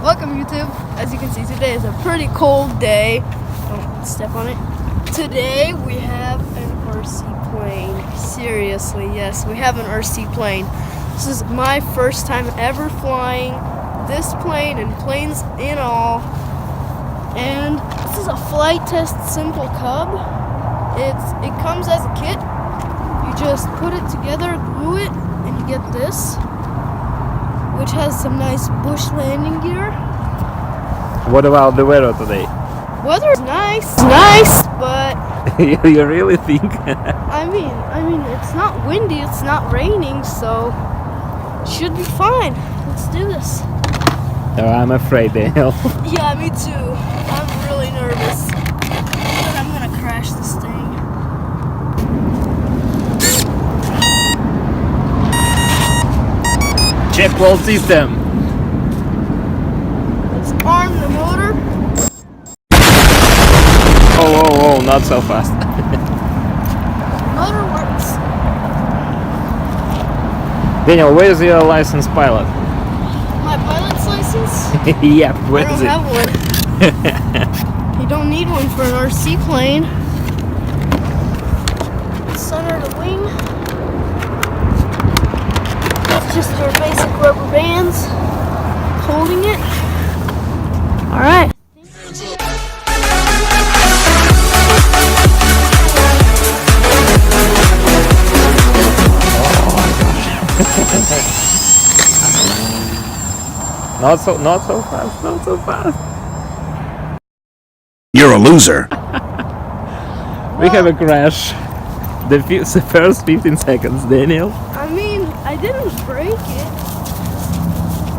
Welcome YouTube. As you can see, today is a pretty cold day. Don't step on it. Today we have an RC plane. Seriously, yes, we have an RC plane. This is my first time ever flying this plane and planes in all. And this is a flight test simple cub. It comes as a kit. You just put it together, glue it, and you get this, which has some nice bush landing gear. What about the weather today? Weather's nice, but You really think? I mean, it's not windy, it's not raining, so it should be fine. Let's do this. Oh, I'm afraid, Daniel. Yeah, me too. I'm really nervous. But I'm gonna crash this thing. Check roll system. Let's arm the motor. Oh, not so fast. Motor works. Daniel, where's your license pilot? My pilot's license? Yep, I where don't is it? have one. You don't need one for an RC plane. Center the wing. Just your basic rubber bands holding it. All right. Not so fast. You're a loser. We have a crash. The first 15 seconds, Daniel. I mean, I didn't break it.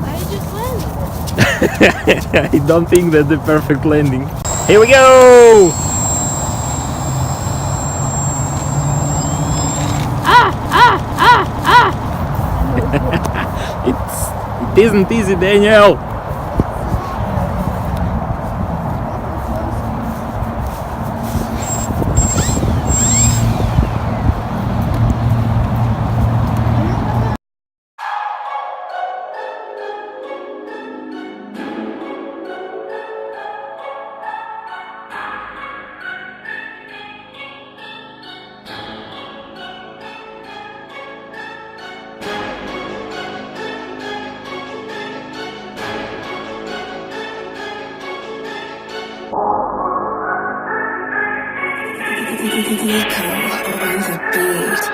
I just landed it. I don't think that's the perfect landing. Here we go! It isn't easy, Daniel. Nico on the beat.